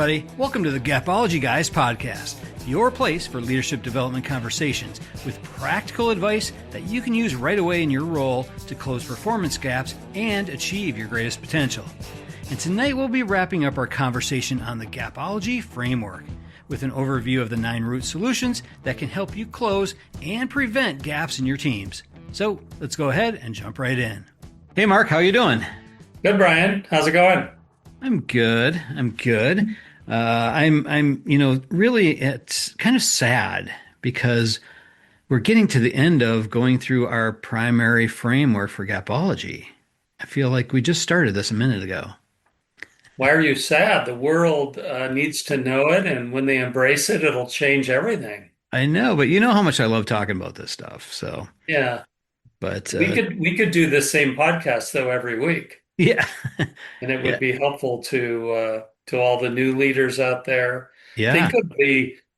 everybody. Welcome to the Gapology Guys Podcast, your place for leadership development conversations with practical advice that you can use right away in your role to close performance gaps and achieve your greatest potential. And tonight we'll be wrapping up our conversation on the Gapology Framework with an overview of the 9 root solutions that can help you close and prevent gaps in your teams. So let's go ahead and jump right in. Hey, Mark, how you doing? Good, Brian. How's it going? I'm good. Really, it's kind of sad because we're getting to the end of going through our primary framework for Gapology. I feel like we just started this a minute ago. Why are you sad? The world needs to know it, and when they embrace it, it'll change everything. I know, but you know how much I love talking about this stuff. So yeah, but we could do the same podcast though every week. Yeah, and it would be helpful to all the new leaders out there. Yeah,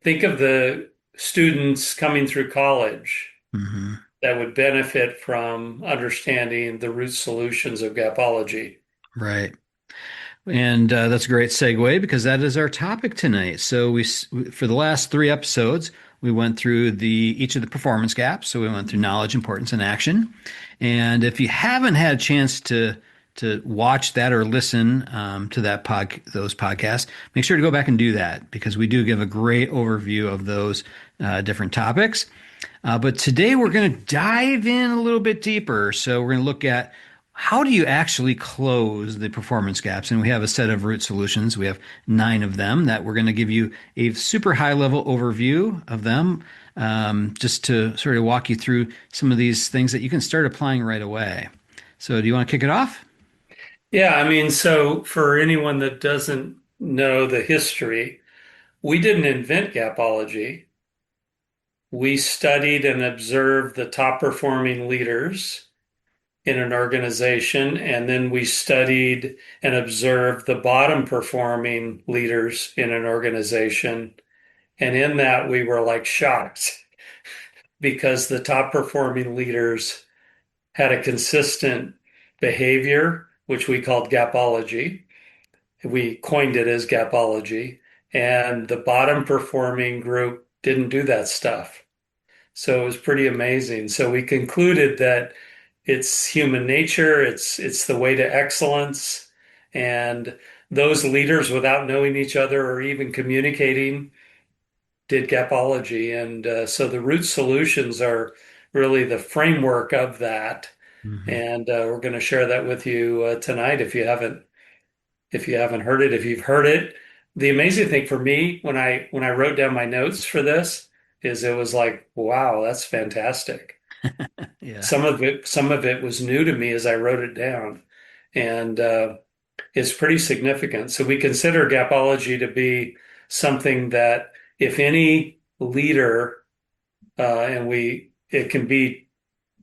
Think of the students coming through college that would benefit from understanding the root solutions of Gapology. Right. And that's a great segue because that is our topic tonight. So for the last 3 episodes, we went through each of the performance gaps. So we went through knowledge, importance, and action. And if you haven't had a chance to watch that or listen to those podcasts, make sure to go back and do that because we do give a great overview of those different topics. But today we're going to dive in a little bit deeper. So we're going to look at how do you actually close the performance gaps? And we have a set of root solutions. We have 9 of them that we're going to give you a super high level overview of them, just to sort of walk you through some of these things that you can start applying right away. So do you want to kick it off? Yeah, so for anyone that doesn't know the history, we didn't invent Gapology. We studied and observed the top performing leaders in an organization, and then we studied and observed the bottom performing leaders in an organization. And in that, we were like shocked because the top performing leaders had a consistent behavior, which we called Gapology. We coined it as Gapology. And the bottom performing group didn't do that stuff. So it was pretty amazing. So we concluded that it's human nature, it's the way to excellence. And those leaders, without knowing each other or even communicating, did Gapology. And so the root solutions are really the framework of that. And we're going to share that with you tonight if you haven't heard it. If you've heard it, the amazing thing for me when I wrote down my notes for this is it was like, wow, that's fantastic. Yeah. Some of it was new to me as I wrote it down, and it's pretty significant. So we consider Gapology to be something that if any leader, it can be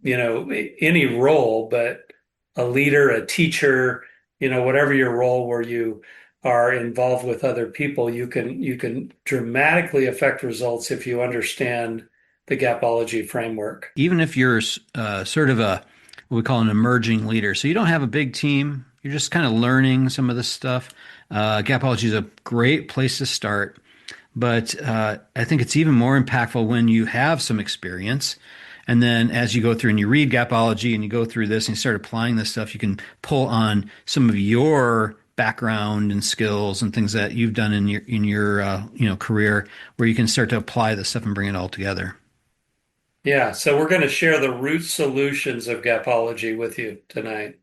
any role, but a leader, a teacher, whatever your role where you are involved with other people, you can dramatically affect results if you understand the Gapology framework. Even if you're sort of what we call an emerging leader, so you don't have a big team, you're just kind of learning some of this stuff, Gapology is a great place to start. But I think it's even more impactful when you have some experience. And then as you go through and you read Gapology and you go through this and you start applying this stuff, you can pull on some of your background and skills and things that you've done in your career where you can start to apply this stuff and bring it all together. Yeah, so we're going to share the root solutions of Gapology with you tonight.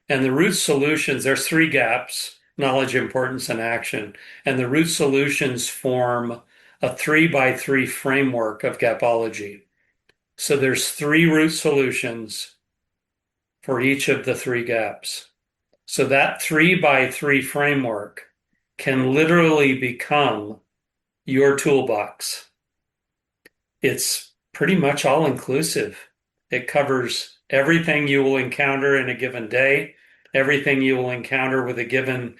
And the root solutions, there's 3 gaps: knowledge, importance, and action. And the root solutions form a 3x3 framework of Gapology. So there's 3 root solutions for each of the 3 gaps. So that 3x3 framework can literally become your toolbox. It's pretty much all inclusive. It covers everything you will encounter in a given day, everything you will encounter with a given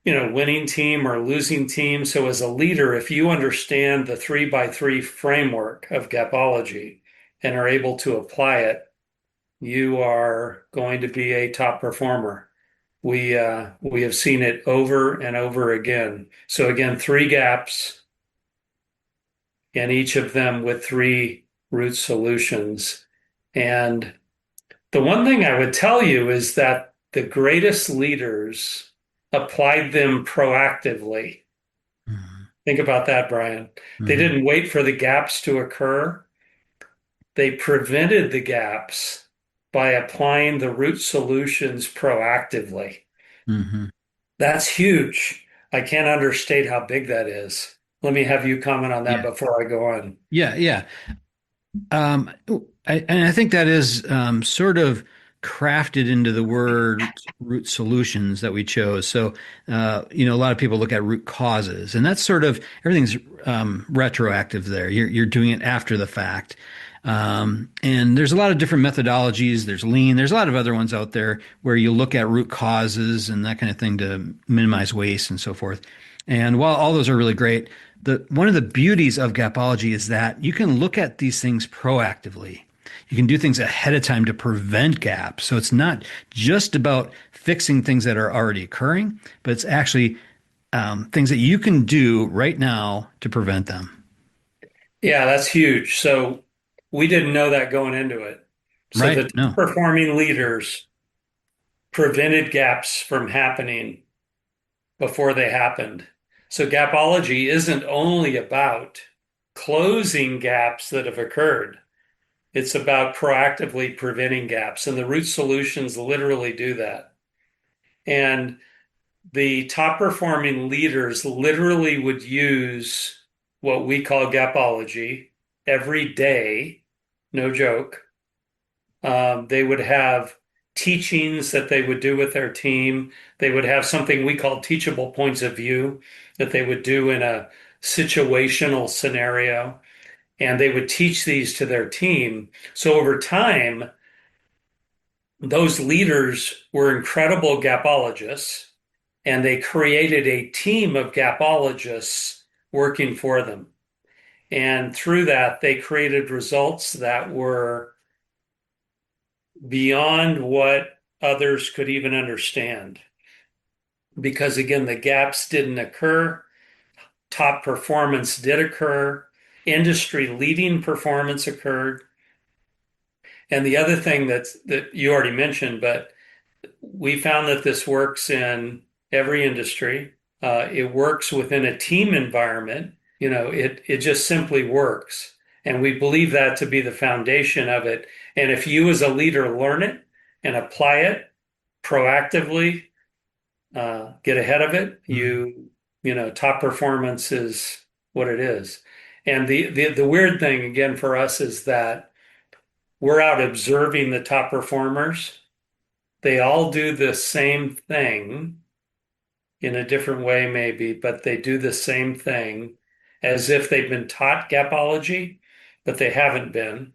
winning team or losing team. So as a leader, if you understand the 3x3 framework of Gapology and are able to apply it, you are going to be a top performer. We have seen it over and over again. So again, three gaps, and each of them with three root solutions. And the one thing I would tell you is that the greatest leaders applied them proactively. Mhm. Think about that, Brian. They Mhm. didn't wait for the gaps to occur. They prevented the gaps by applying the root solutions proactively. Mhm. That's huge. I can't understate how big that is. Let me have you comment on that Yeah. before I go on. Yeah. Yeah. Um, and I think that is sort of crafted into the word root solutions that we chose. So, a lot of people look at root causes, and that's sort of everything's retroactive there. You're doing it after the fact. And there's a lot of different methodologies. There's lean. There's a lot of other ones out there where you look at root causes and that kind of thing to minimize waste and so forth. And while all those are really great, the one of the beauties of Gapology is that you can look at these things proactively. You can do things ahead of time to prevent gaps. So it's not just about fixing things that are already occurring, but it's actually things that you can do right now to prevent them. Yeah, that's huge. So we didn't know that going into it. So Right? the top No. performing leaders prevented gaps from happening before they happened. So gapology isn't only about closing gaps that have occurred. It's about proactively preventing gaps, and the root solutions literally do that. And the top performing leaders literally would use what we call gapology every day, no joke. They would have teachings that they would do with their team. They would have something we call teachable points of view that they would do in a situational scenario. And they would teach these to their team. So over time, those leaders were incredible gapologists, and they created a team of gapologists working for them. And through that, they created results that were beyond what others could even understand. Because again, the gaps didn't occur, top performance did occur, industry leading performance occurred. And the other thing that you already mentioned, but we found that this works in every industry. It works within a team environment. It just simply works. And we believe that to be the foundation of it. And if you as a leader learn it and apply it proactively, get ahead of it, Mhm. top performance is what it is. And the weird thing again for us is that we're out observing the top performers. They all do the same thing in a different way, maybe, but they do the same thing as if they've been taught gapology, but they haven't been.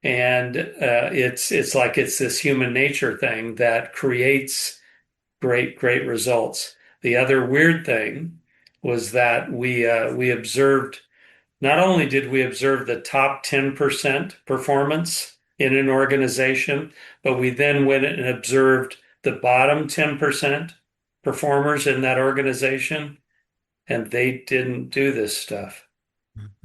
And it's like it's this human nature thing that creates great results. The other weird thing was that we observed, not only did we observe the top 10% performance in an organization, but we then went and observed the bottom 10% performers in that organization, and they didn't do this stuff.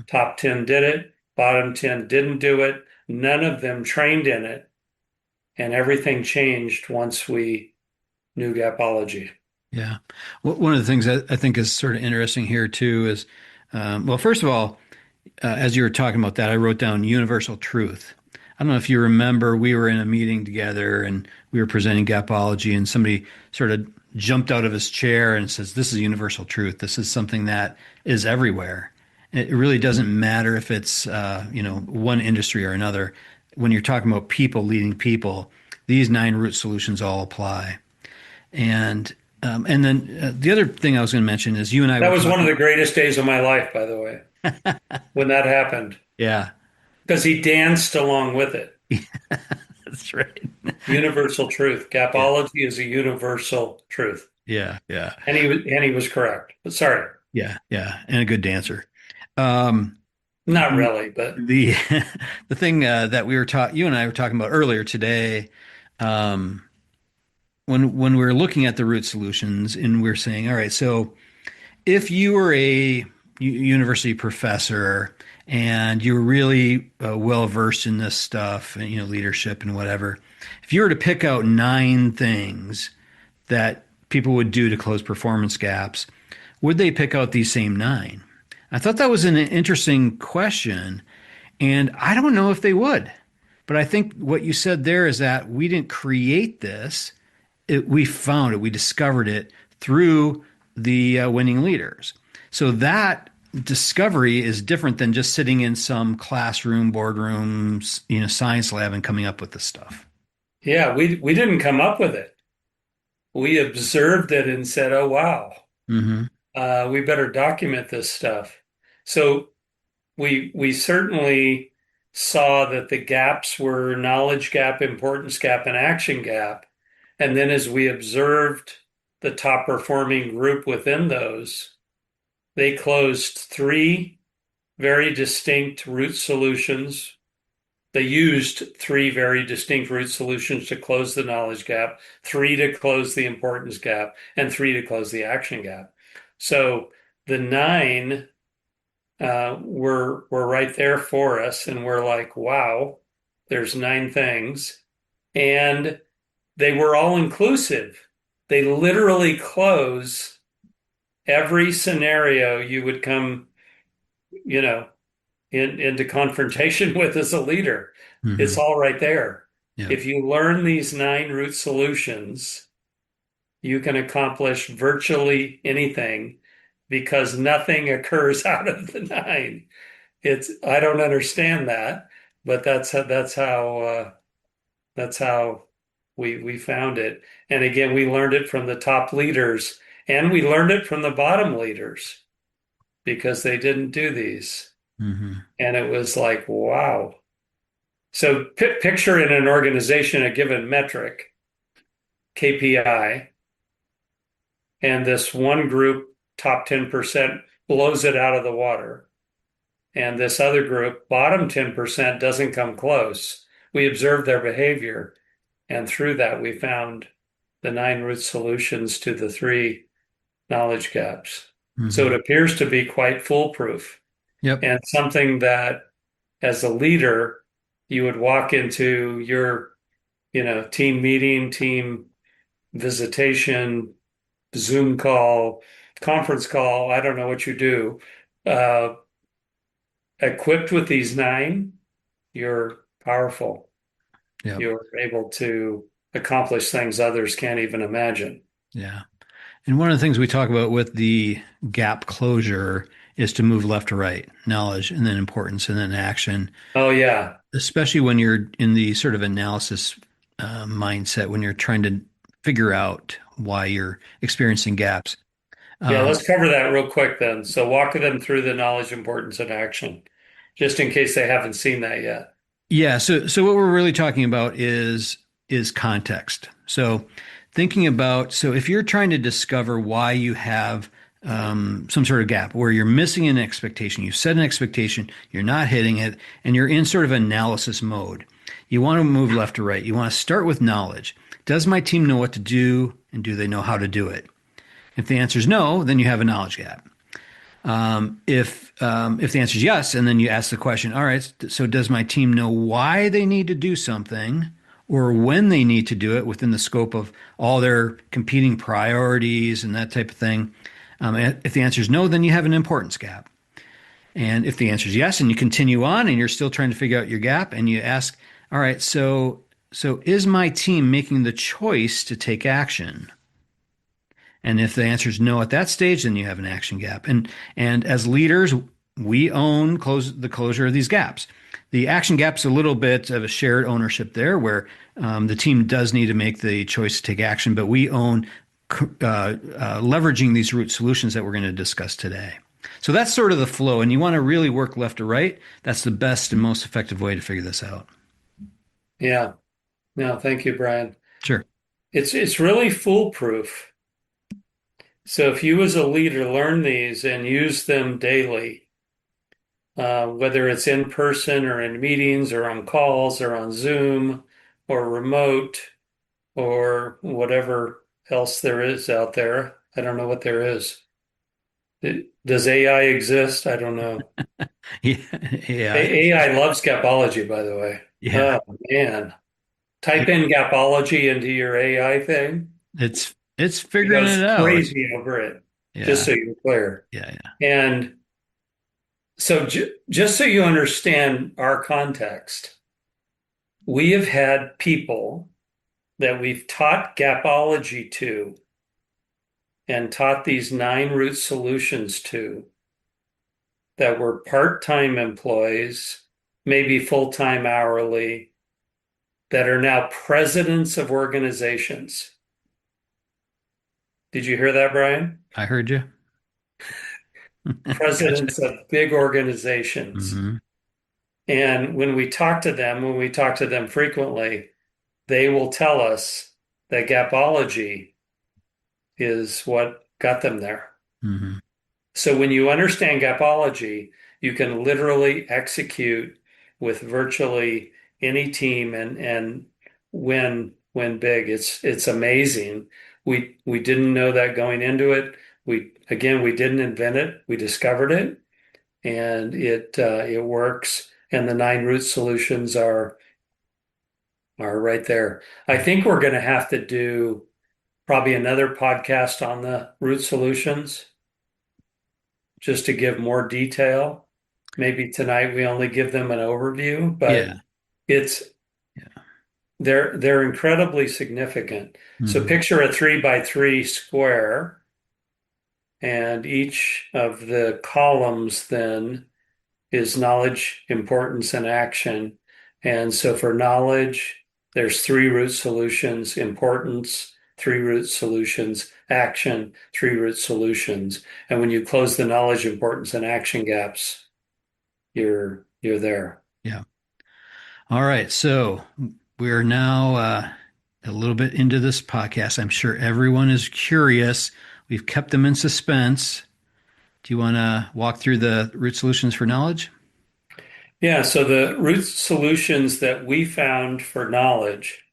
Top 10 did it, bottom 10 didn't do it. None of them trained in it, and everything changed once we knew Gapology. Yeah. One of the things that I think is sort of interesting here too is, well, first of all, as you were talking about that, I wrote down universal truth. I don't know if you remember, we were in a meeting together and we were presenting Gapology, and somebody sort of jumped out of his chair and says, "This is universal truth. This is something that is everywhere. It really doesn't matter if it's one industry or another. When you're talking about people leading people, these nine root solutions all apply." And then the other thing I was going to mention is you and I That were was one of talking. the greatest days of my life, by the way, when that happened, Yeah, because he danced along with it. that's right. Universal truth. Yeah, Gapology is a universal truth. yeah, yeah, And he was correct. But sorry, yeah, yeah, and a good dancer. Um, not the really, but the the thing that you and I were talking about earlier today, um, when we're looking at the root solutions and we're saying, all right, so if you were a university professor and you were really well versed in this stuff, and leadership and whatever, if you were to pick out 9 things that people would do to close performance gaps, would they pick out these same 9? I thought that was an interesting question, and I don't know if they would. But I think what you said there is that we didn't create this. We found it, we discovered it through the winning leaders. So that discovery is different than just sitting in some classroom, boardroom, science lab and coming up with this stuff. Yeah, we didn't come up with it. We observed it and said, "Oh wow, Mm-hmm. we better document this stuff." So we certainly saw that the gaps were knowledge gap, importance gap, and action gap. And then as we observed the top performing group within those, they closed 3 very distinct root solutions. They used 3 very distinct root solutions to close the knowledge gap, 3 to close the importance gap, and 3 to close the action gap. So the 9 were right there for us, and we're like, wow, there's 9 things, and they were all inclusive. They literally close every scenario you would come, you know, into confrontation with as a leader. Mm-hmm. It's all right there. Yeah. If you learn these 9 root solutions, you can accomplish virtually anything because nothing occurs out of the 9. I don't understand that, but that's how we found it. And again, we learned it from the top leaders and we learned it from the bottom leaders because they didn't do these. Mm-hmm. And it was like, wow. So picture in an organization a given metric, KPI, and this one group, top 10%, blows it out of the water. And this other group, bottom 10%, doesn't come close. We observed their behavior, and through that, we found the 9 root solutions to the 3 knowledge gaps. So Mm-hmm. it appears to be quite foolproof Yep. and something that, as a leader, you would walk into your, team meeting, team visitation, Zoom call, conference call. I don't know what you do. Uh, Equipped with these 9, you're powerful. Yep. You're able to accomplish things others can't even imagine. Yeah. And one of the things we talk about with the gap closure is to move left to right, knowledge and then importance and then action, Oh, yeah. especially when you're in the sort of analysis mindset, when you're trying to figure out why you're experiencing gaps. Yeah, Um, let's cover that real quick then. So walk them through the knowledge, importance, and action, just in case they haven't seen that yet. Yeah, so what we're really talking about is context. So thinking about, so if you're trying to discover why you have some sort of gap where you're missing an expectation, you set an expectation, you're not hitting it, and you're in sort of analysis mode. You want to move left to right. You want to start with knowledge. Does my team know what to do, and do they know how to do it? If the answer is no, then you have a knowledge gap. If the answer is yes, and then you ask the question, all right, so does my team know why they need to do something or when they need to do it within the scope of all their competing priorities and that type of thing? If the answer is no, then you have an importance gap. And if the answer is yes, and you continue on and you're still trying to figure out your gap, and you ask, all right, so is my team making the choice to take action? And if the answer is no at that stage, then you have an action gap. And as leaders, we own the closure of these gaps. The action gap's a little bit of a shared ownership there, where the team does need to make the choice to take action, but we own leveraging these root solutions that we're going to discuss today. So that's sort of the flow, and you want to really work left to right. That's the best and most effective way to figure this out. Yeah. No, thank you, Brian. Sure. It's really foolproof. So if you as a leader learn these and use them daily, whether it's in person or in meetings or on calls or on Zoom or remote, or whatever else there is out there. I don't know what there is. Does AI exist? I don't know. Yeah, AI. AI loves Gapology, by the way. Yeah, Oh man. Type it, in Gapology into your AI thing. it's It figuring goes it out. crazy over it, just Yeah, so you're clear. yeah, yeah. And so, just so you understand our context, we have had people that we've taught Gapology to and taught these 9 root solutions to that were part-time employees, maybe full-time hourly, that are now presidents of organizations. Did you hear that, Brian? I heard you. Gotcha. Presidents of big organizations. Hmm. And when we talk to them frequently, they will tell us that Gapology is what got them there. Hmm. So when you understand Gapology, you can literally execute with virtually any team and win big. It's amazing. We didn't know that going into it. We didn't invent it. We discovered it, and it works. And the 9 root solutions are right there. I think we're going to have to do probably another podcast on the root solutions just to give more detail. Maybe tonight we only give them an overview, but Yeah, it's yeah. they're incredibly significant. So Hmm. picture a 3 by 3 square, and each of the columns then is knowledge, importance, and action. And so for knowledge, there's 3 root solutions: importance, 3 root solutions; action, 3 root solutions. And when you close the knowledge, importance, and action gaps, you're there. Yeah. All right. So we're now a little bit into this podcast. I'm sure everyone is curious. We've kept them in suspense. Do you want to walk through the root solutions for knowledge? Yeah, so the root solutions that we found for knowledge,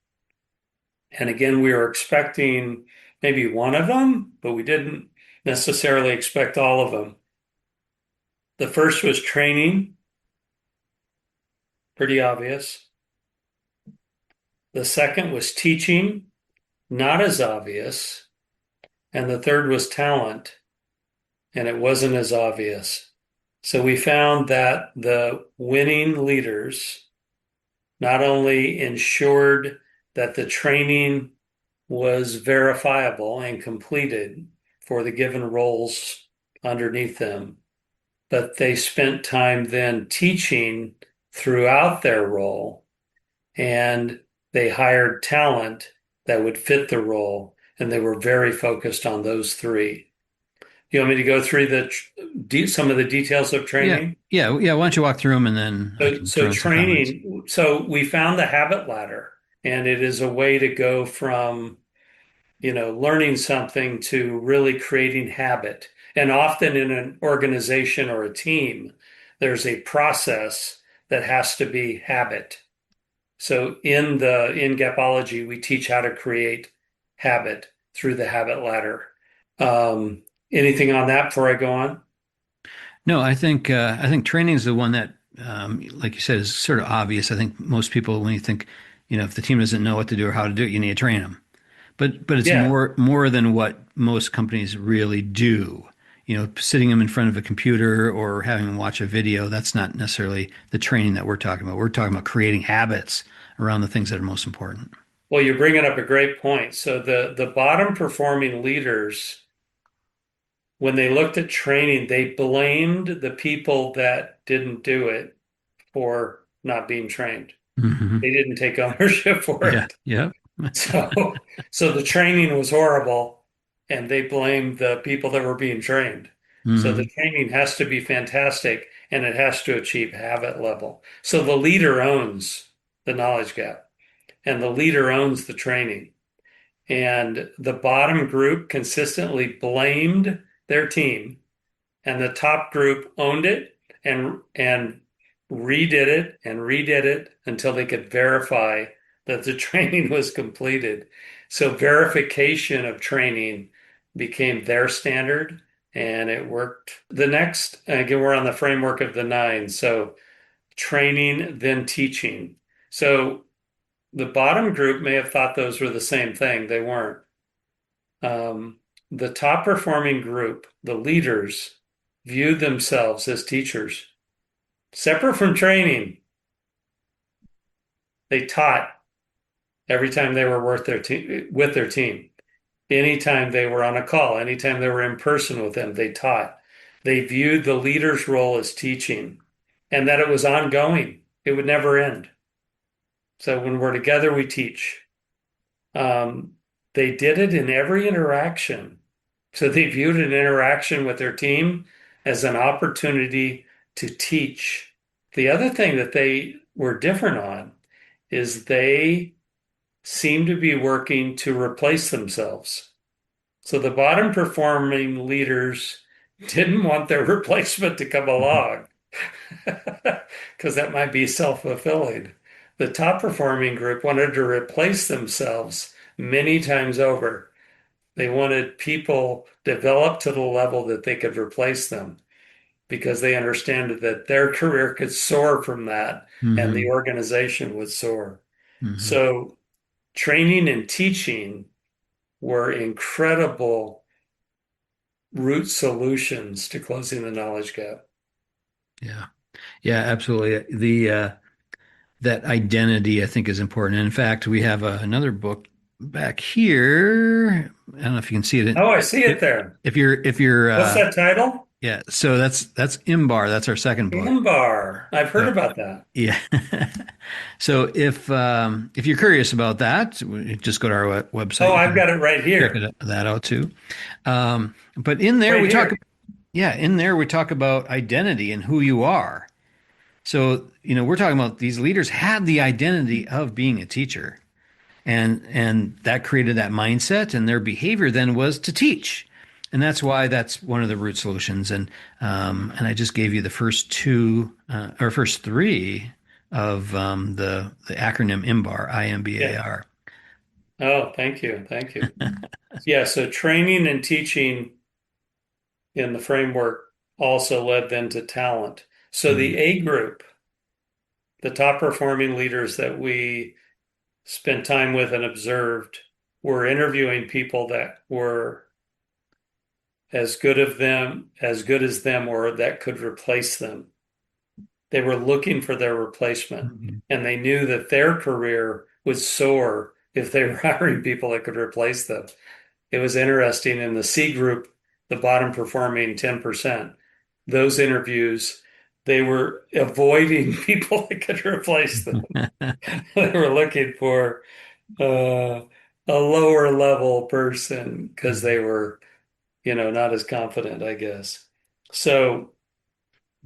and again, we were expecting maybe one of them, but we didn't necessarily expect all of them. The first was training, pretty obvious. The second was teaching, not as obvious. And the third was talent, and it wasn't as obvious. So we found that the winning leaders not only ensured that the training was verifiable and completed for the given roles underneath them, but they spent time then teaching throughout their role, and they hired talent that would fit the role, and they were very focused on those three. You want me to go through some of the details of Yeah. training? Yeah. Yeah. Why don't you walk through them and then I So, can so throw in some comments. training, so we found the habit ladder, and it is a way to go from, learning something to really creating habit. And often in an organization or a team, there's a process that has to be habit. So in Gapology, we teach how to create habit through the habit ladder. Anything on that before I go on? No, I think training is the one that, like you said, is sort of obvious. I think most people, when you think, if the team doesn't know what to do or how to do it, you need to train them. But it's Yeah. more than what most companies really do. Sitting them in front of a computer or having them watch a video, that's not necessarily the training that we're talking about. We're talking about creating habits around the things that are most important. Well, you're bringing up a great point. So the bottom performing leaders, when they looked at training, they blamed the people that didn't do it for not being trained. Hmm. They didn't take ownership for Yeah. it. Yeah. So the training was horrible, and they blamed the people that were being trained. So the Hmm. training has to be fantastic, and it has to achieve habit level. So the leader owns the knowledge gap, and the leader owns the training. And the bottom group consistently blamed their team, and the top group owned it and redid it and redid it until they could verify that the training was completed. So verification of training became their standard and it worked. The next, again, we're on the framework of the nine. So training, then teaching. So the bottom group may have thought those were the same thing. They weren't. The top performing group, the leaders, viewed themselves as teachers, separate from training. They taught every time they were with their team. Anytime they were on a call, anytime they were in person with them, they taught. They viewed the leader's role as teaching and that it was ongoing. It would never end. So when we're together, we teach. They did it in every interaction. So they viewed an interaction with their team as an opportunity to teach. The other thing that they were different on is they seem to be working to replace themselves. So the bottom performing leaders didn't want their replacement to come along because that might be self-fulfilling. The top performing group wanted to replace themselves many times over. They wanted people developed to the level that they could replace them because they understood that their career could soar from that and the Hmm. organization would soar. Hmm. So training and teaching were incredible root solutions to closing the knowledge gap. Yeah. Yeah, absolutely. The that identity I think is important. And in fact, we have another book back here. I don't know if you can see it. Oh, I see If, it there. if you're What's that title? yeah, so that's Imbar. That's our second book. Inbar. I've heard So about that. yeah. So if you're curious about that, just go to our website. Oh, You I've can got it right check here. that out too. But in there Right we talk, here. yeah, in there we talk about identity and who you are. So, we're talking about these leaders had the identity of being a teacher, and that created that mindset, and their behavior then was to teach. And that's why that's one of the root solutions. And I just gave you the first two or first three of the acronym IMBAR, Yeah. IMBAR. Oh, thank you. Thank you. Yeah, so training and teaching in the framework also led then to talent. So the Mhm. A group, the top performing leaders that we spent time with and observed, were interviewing people that were as good as them, or that could replace them. They were looking for their replacement, Mhm. and they knew that their career would soar if they were hiring people that could replace them. It was interesting in the C group, the bottom performing 10%, those interviews, they were avoiding people that could replace them. They were looking for uh, a lower level person because they were, not as confident, I guess. So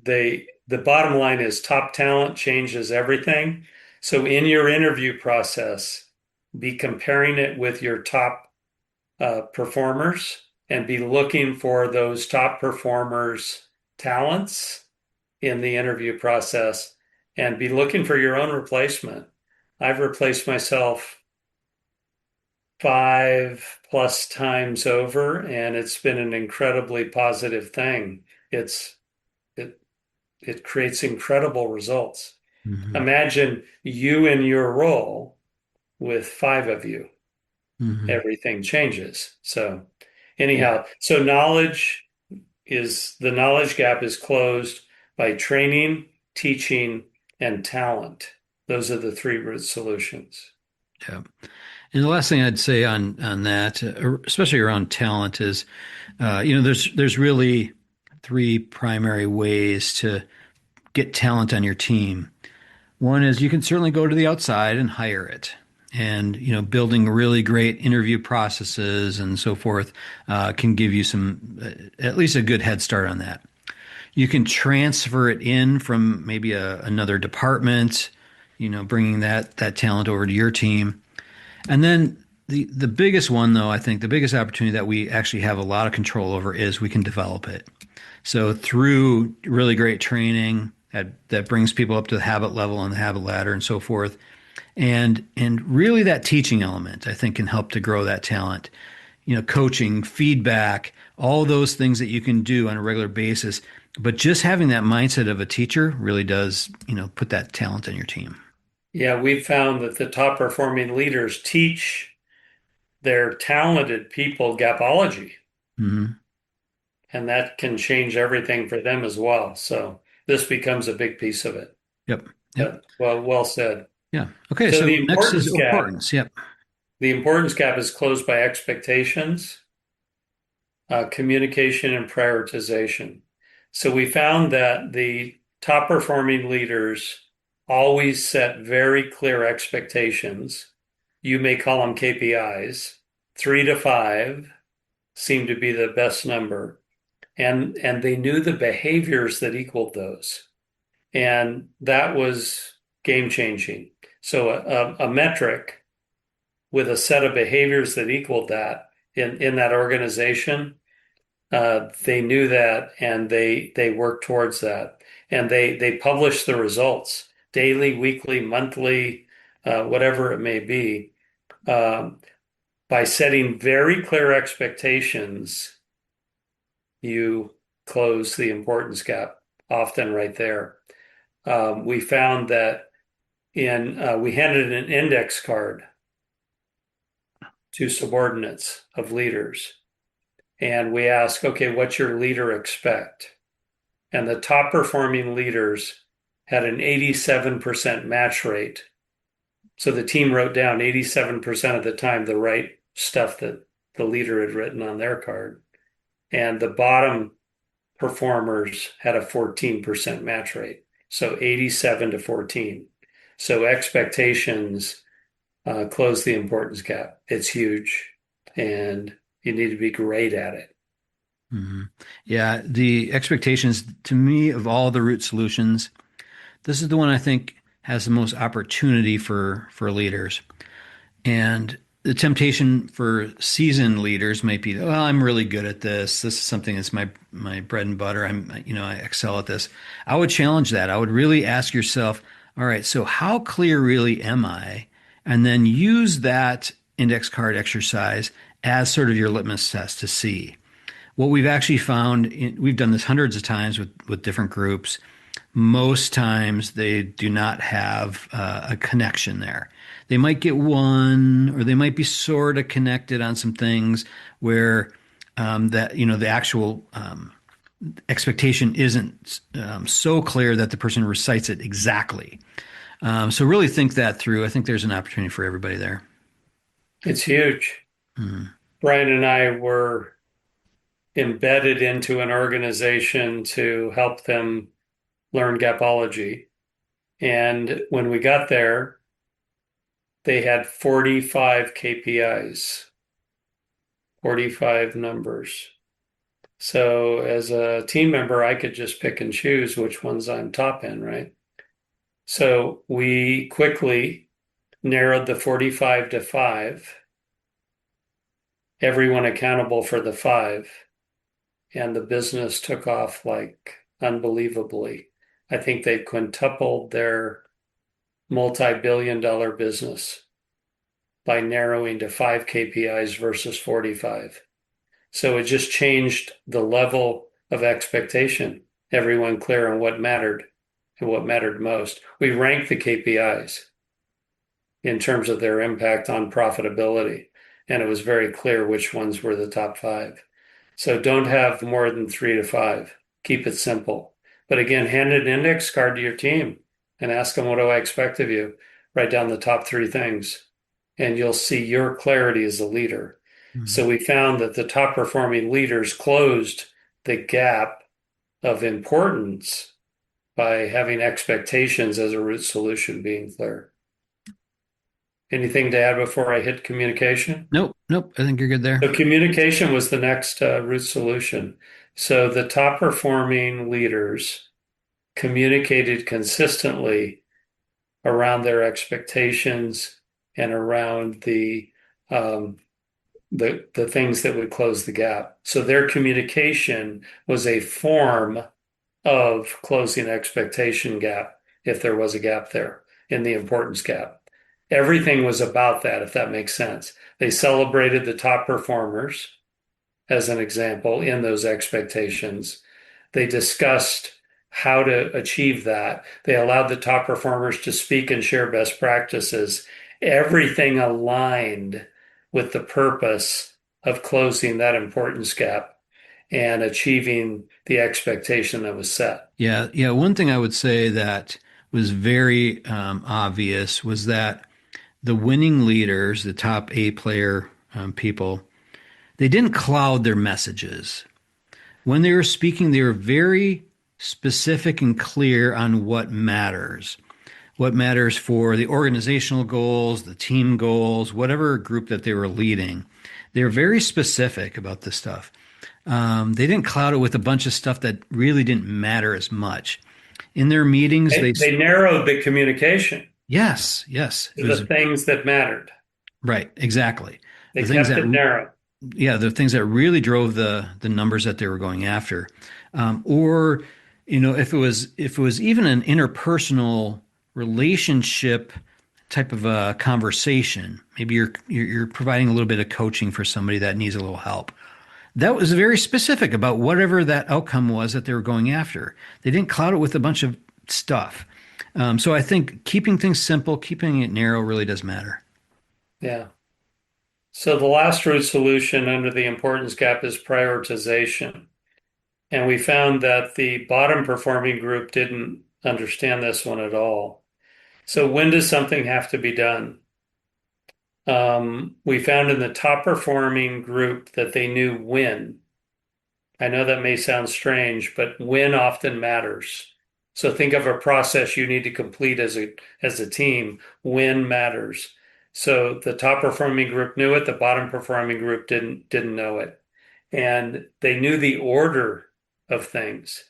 the bottom line is top talent changes everything. So in your interview process, be comparing it with your top performers and be looking for those top performers' talents in the interview process and be looking for your own replacement. I've replaced myself 5+ times over, and it's been an incredibly positive thing. It it creates incredible results. Mhm. Imagine you in your role with five of you. Mhm. Everything changes. So Yeah. anyhow, so the knowledge gap is closed by training, teaching, and talent. Those are the three root solutions. Yeah. And the last thing I'd say on that, especially around talent, is there's really three primary ways to get talent on your team. One is you can certainly go to the outside and hire it. And, building really great interview processes and so forth can give you at least a good head start on that. You can transfer it in from maybe another department, bringing that talent over to your team. And then the biggest one, though, I think the biggest opportunity that we actually have a lot of control over is we can develop it. So through really great training that brings people up to the habit level and the habit ladder and so forth, And really that teaching element, I think, can help to grow that talent. Coaching, feedback, all those things that you can do on a regular basis. But just having that mindset of a teacher really does, put that talent in your team. Yeah, we've found that the top performing leaders teach their talented people Gapology, Hmm. and that can change everything for them as well. So this becomes a big piece of it. Yep. Yep. Well said. Yeah. Okay. So So next is importance. Yep. the importance gap is closed by expectations, communication, and prioritization. So we found that the top performing leaders always set very clear expectations. You may call them KPIs. 3 to 5 seem to be the best number. And they knew the behaviors that equaled those. And that was game changing. So a metric with a set of behaviors that equaled that in that organization, they knew that and they worked towards that. And they published the results daily, weekly, monthly, whatever it may be. Um, by setting very clear expectations, you close the importance gap often right there. We found that we handed an index card to subordinates of leaders, and we asked, okay, what's your leader expect? And the top performing leaders had an 87% match rate. So the team wrote down 87% of the time the right stuff that the leader had written on their card. And the bottom performers had a 14% match rate. So 87 to 14. So expectations close the importance gap. It's huge and you need to be great at it. Hmm. Yeah. The expectations to me of all the root solutions, this is the one I think has the most opportunity for leaders. And the temptation for seasoned leaders might be, well, I'm really good at this. This is something that's my bread and butter. I excel at this. I would challenge that. I would really ask yourself, all right, so how clear really am I? And then use that index card exercise as sort of your litmus test to see. What we've actually found, we've done this hundreds of times with different groups. Most times they do not have a connection there. They might get one, or they might be sort of connected on some things where that the actual expectation isn't so clear that the person recites it exactly. So really think that through. I think there's an opportunity for everybody there. It's huge. Mm. Brian and I were embedded into an organization to help them learn Gapology. And when we got there, they had 45 KPIs, 45 numbers. So as a team member, I could just pick and choose which ones I'm top in, right? So we quickly narrowed the 45 to 5, everyone accountable for the 5, and the business took off like unbelievably. I think they quintupled their multi-billion-dollar business by narrowing to 5 KPIs versus 45. So it just changed the level of expectation. Everyone clear on what mattered and what mattered most. We ranked the KPIs in terms of their impact on profitability, and it was very clear which ones were the top 5. So don't have more than 3 to 5. Keep it simple. But again, hand an index card to your team and ask them, what do I expect of you? Write down the top 3 things, and you'll see your clarity as a leader. Mm. So we found that the top performing leaders closed the gap of importance by having expectations as a root solution being clear. Anything to add before I hit communication? Nope, nope. I think you're good there. So communication was the next root solution. So the top performing leaders communicated consistently around their expectations and around um, the things that would close the gap. So their communication was a form of closing expectation gap if there was a gap there in the importance gap. Everything was about that, if that makes sense. They celebrated the top performers, as an example, in those expectations. They discussed how to achieve that. They allowed the top performers to speak and share best practices. Everything aligned with the purpose of closing that importance gap and achieving the expectation that was set. Yeah, yeah. One thing I would say that was very obvious was that the winning leaders, the top A player people, they didn't cloud their messages. When they were speaking, they were very specific and clear on what matters for the organizational goals, the team goals, whatever group that they were leading. They were very specific about this stuff. They didn't cloud it with a bunch of stuff that really didn't matter as much. In their meetings, They narrowed the communication yes, yes, it to was the things that mattered. right, exactly. They The things kept that it narrow. yeah, the things that really drove the numbers that they were going after, or if it was even an interpersonal relationship type of a conversation, maybe you're providing a little bit of coaching for somebody that needs a little help. That was very specific about whatever that outcome was that they were going after. They didn't cloud it with a bunch of stuff. So I think keeping things simple, keeping it narrow really does matter. Yeah. So the last root solution under the importance gap is prioritization. And we found that the bottom performing group didn't understand this one at all. So when does something have to be done? We found in the top performing group that they knew when. I know that may sound strange, but when often matters. So think of a process you need to complete as a team. When matters. So the top performing group knew it, the bottom performing group didn't know it. And they knew the order of things.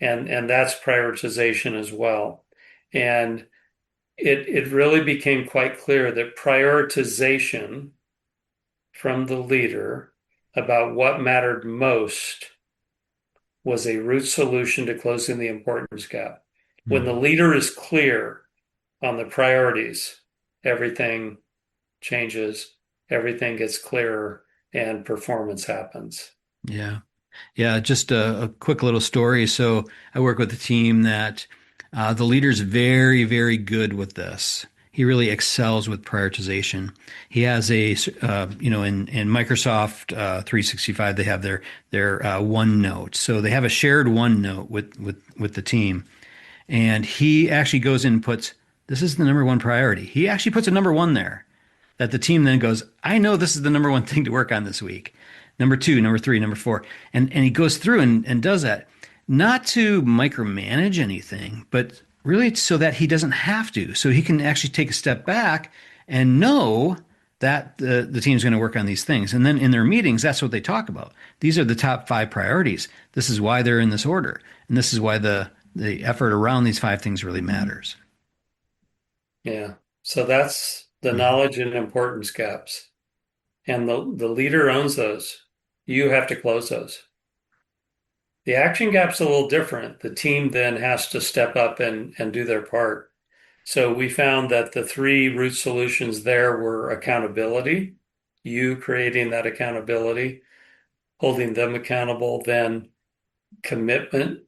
And that's prioritization as well. And it really became quite clear that prioritization from the leader about what mattered most was a root solution to closing the importance gap. When the Mhm. leader is clear on the priorities, everything changes, everything gets clearer, and performance happens. Yeah. Yeah, just a quick little story. So I work with a team that the leader's very, very good with this. He really excels with prioritization. He has in Microsoft 365, they have their OneNote. So they have a shared OneNote with the team. And he actually goes in and puts, this is the number one priority. He actually puts a number one there that the team then goes, I know this is the number one thing to work on this week. Number two, number three, number four. And he goes through and does that, not to micromanage anything, but really so that he doesn't have to. So he can actually take a step back and know that the team's going to work on these things. And then in their meetings, that's what they talk about. These are the top five priorities. This is why they're in this order. And this is why the effort around these five things really matters. Yeah. So that's the Mhm. knowledge and importance gaps. And the leader owns those. You have to close those. The action gap's a little different. The team then has to step up and do their part. So we found that the three root solutions there were accountability, you creating that accountability, holding them accountable, then commitment,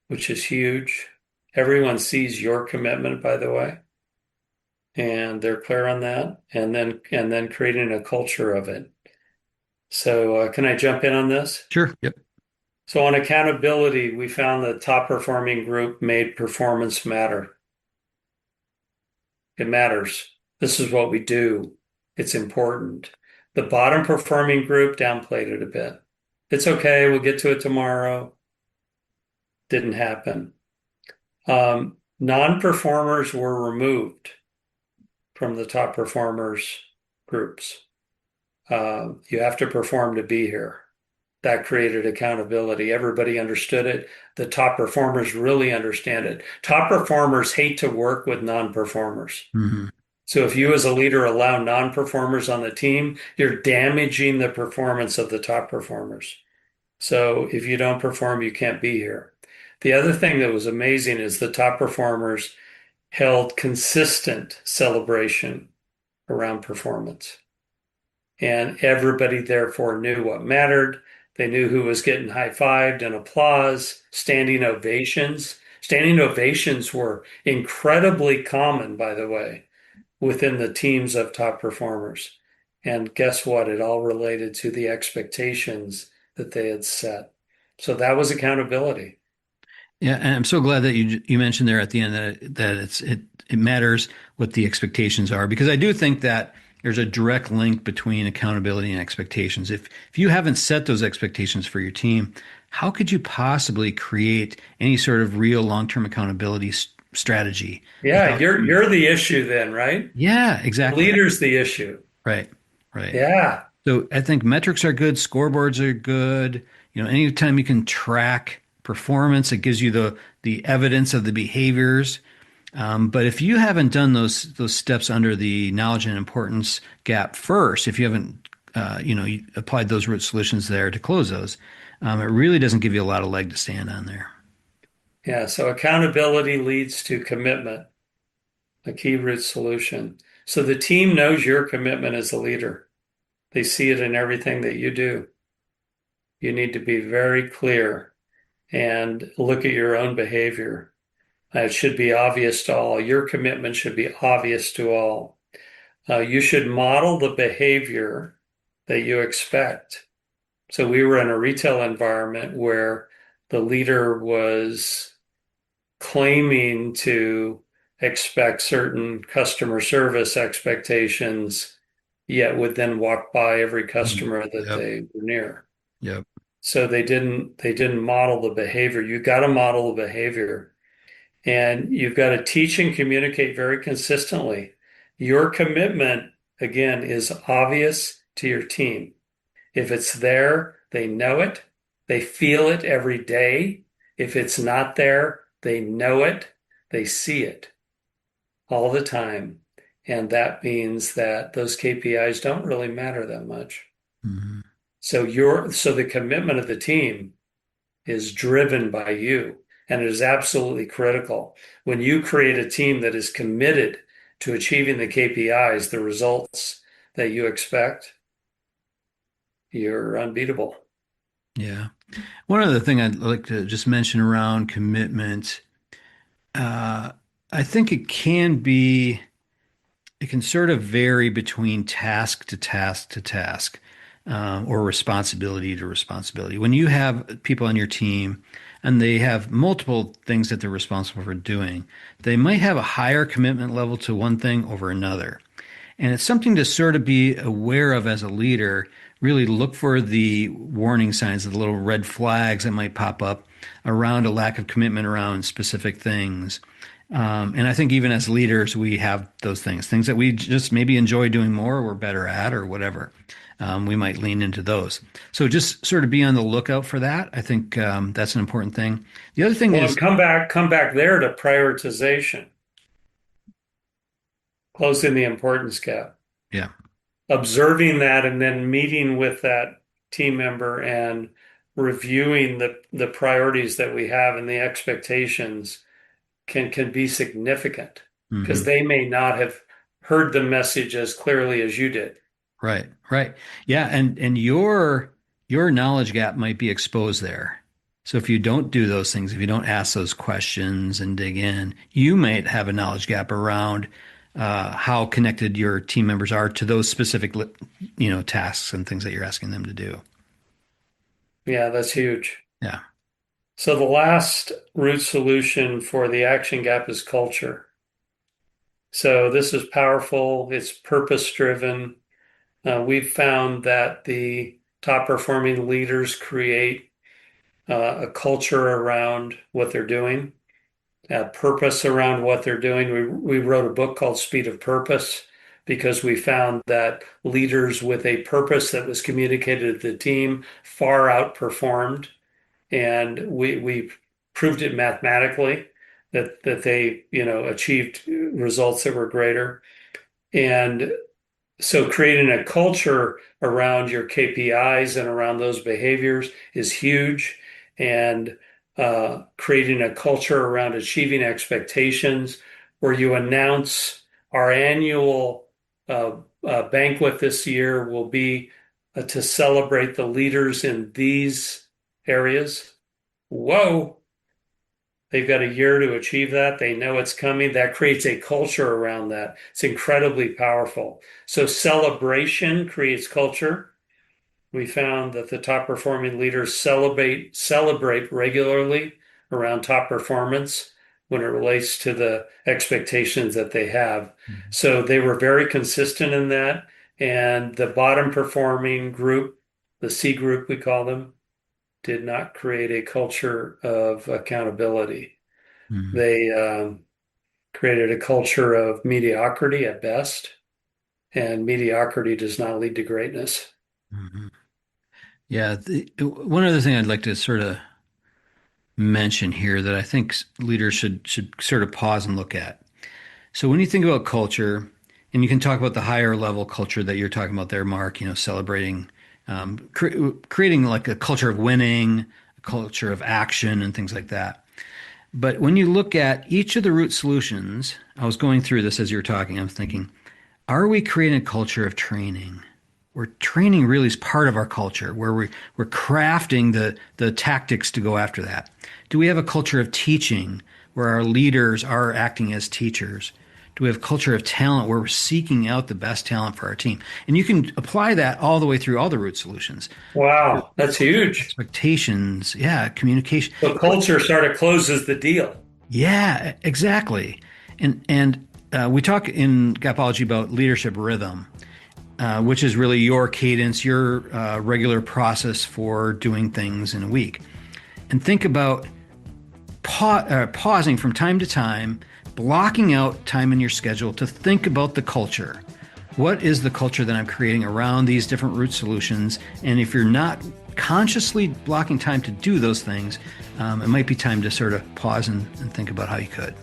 which is huge. Everyone sees your commitment, by the way, and they're clear on that, and then creating a culture of it. So can I jump in on this? Sure. Yep. So on accountability, we found the top performing group made performance matter. It matters. This is what we do. It's important. The bottom performing group downplayed it a bit. It's okay. We'll get to it tomorrow. Didn't happen. Non-performers were removed from the top performers groups. You have to perform to be here. That created accountability. Everybody understood it. The top performers really understand it. Top performers hate to work with non-performers. Hmm. So if you as a leader allow non-performers on the team, you're damaging the performance of the top performers. So if you don't perform, you can't be here. The other thing that was amazing is the top performers held consistent celebration around performance. And everybody therefore knew what mattered. They knew who was getting high-fived and applause, standing ovations. Standing ovations were incredibly common, by the way, within the teams of top performers. And guess what? It all related to the expectations that they had set. So that was accountability. Yeah, and I'm so glad that you mentioned there at the end that it matters what the expectations are, because I do think that there's a direct link between accountability and expectations. If you haven't set those expectations for your team, how could you possibly create any sort of real long-term accountability strategy Yeah, without you're the issue then, right? Yeah, The exactly. leader's the issue. Right. Right. Yeah. So I think metrics are good, scoreboards are good. Anytime you can track performance, it gives you the evidence of the behaviors. But if you haven't done those steps under the knowledge and importance gap first, if you haven't you applied those root solutions there to close those, it really doesn't give you a lot of leg to stand on there. Yeah. So accountability leads to commitment, a key root solution. So the team knows your commitment as a leader. They see it in everything that you do. You need to be very clear and look at your own behavior. It should be obvious to all. Your commitment should be obvious to all. You should model the behavior that you expect. So we were in a retail environment where the leader was claiming to expect certain customer service expectations, yet would then walk by every Mhm. customer that Yep. they were near. Yep. So they didn't model the behavior. You got to model the behavior. And you've got to teach and communicate very consistently. Your commitment, again, is obvious to your team. If it's there, they know it. They feel it every day. If it's not there, they know it. They see it all the time. And that means that those KPIs don't really matter that much. Mhm. So the commitment of the team is driven by you. And it is absolutely critical. When you create a team that is committed to achieving the KPIs, the results that you expect, you're unbeatable. Yeah. One other thing I'd like to just mention around commitment, uh, I think it can sort of vary between task to task to task, or responsibility to responsibility. When you have people on your team and they have multiple things that they're responsible for doing, they might have a higher commitment level to one thing over another. And it's something to sort of be aware of as a leader. Really look for the warning signs, the little red flags that might pop up around a lack of commitment around specific things. And I think even as leaders, we have those things that we just maybe enjoy doing more, or we're better at, or whatever. We might lean into those. So just sort of be on the lookout for that. I think that's an important thing. The other thing Well, and is, come back there to prioritization, closing the importance gap, yeah. observing that, and then meeting with that team member and reviewing the priorities that we have and the expectations can be significant because Hmm. they may not have heard the message as clearly as you did. Right, right. Yeah, and your knowledge gap might be exposed there. So if you don't do those things, if you don't ask those questions and dig in, you might have a knowledge gap around how connected your team members are to those specific, tasks and things that you're asking them to do. Yeah, that's huge. Yeah. So the last root solution for the action gap is culture. So this is powerful. It's purpose driven. We've found that the top performing leaders create a culture around what they're doing, a purpose around what they're doing. We wrote a book called Speed of Purpose because we found that leaders with a purpose that was communicated to the team far outperformed, and we proved it mathematically that they achieved results that were greater. And so creating a culture around your KPIs and around those behaviors is huge. And creating a culture around achieving expectations, where you announce our annual banquet this year will be to celebrate the leaders in these areas. Whoa. They've got a year to achieve that. They know it's coming. That creates a culture around that. It's incredibly powerful. So celebration creates culture. We found that the top performing leaders celebrate regularly around top performance when it relates to the expectations that they have. Mhm. So they were very consistent in that. And the bottom performing group, the C group we call them, did not create a culture of accountability. Mhm. They created a culture of mediocrity at best, and mediocrity does not lead to greatness. Mhm. Yeah, one other thing I'd like to sort of mention here that I think leaders should sort of pause and look at. So when you think about culture, and you can talk about the higher level culture that you're talking about there, Mark, celebrating, creating like a culture of winning, a culture of action, and things like that. But when you look at each of the root solutions, I was going through this as you were talking, I was thinking, are we creating a culture of training? Where training really is part of our culture, where we're crafting the tactics to go after that. Do we have a culture of teaching where our leaders are acting as teachers? Do we have a culture of talent where we're seeking out the best talent for our team? And you can apply that all the way through all the root solutions. Wow, that's huge. Expectations, yeah, communication. So culture sort of closes the deal. Yeah, exactly. And we talk in Gapology about leadership rhythm, which is really your cadence, your regular process for doing things in a week. And think about pausing from time to time, blocking out time in your schedule to think about the culture. What is the culture that I'm creating around these different root solutions? And if you're not consciously blocking time to do those things, it might be time to sort of pause and think about how you could.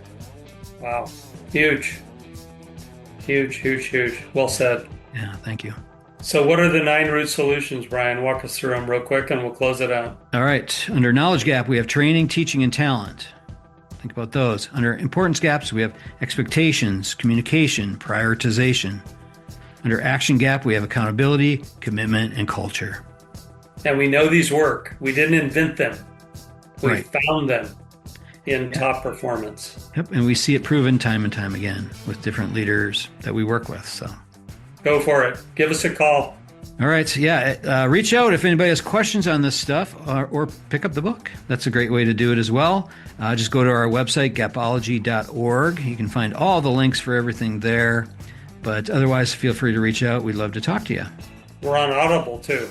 Wow. Huge. Huge, huge, huge. Well said. Yeah, thank you. So what are the 9 root solutions, Brian? Walk us through them real quick and we'll close it out. All right. Under knowledge gap, we have training, teaching, and talent. Think about those. Under importance gaps, we have expectations, communication, prioritization. Under action gap, we have accountability, commitment, and culture. And we know these work. We didn't invent them. We Right. found them in top performance. Yep. And we see it proven time and time again with different leaders that we work with. So, Go for it. Give us a call. all right. Yeah. Reach out if anybody has questions on this stuff or pick up the book. That's a great way to do it as well. Just go to our website, gapology.org. You can find all the links for everything there. But otherwise, feel free to reach out. We'd love to talk to you. We're on Audible too.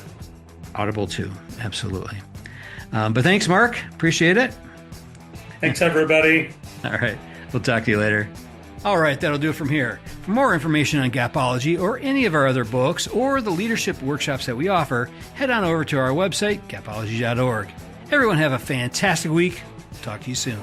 Audible too. Absolutely. But thanks, Mark. Appreciate it. Thanks, everybody. All right. We'll talk to you later. All right. That'll do it from here. For more information on Gapology or any of our other books or the leadership workshops that we offer, head on over to our website, gapology.org. Everyone have a fantastic week. Talk to you soon.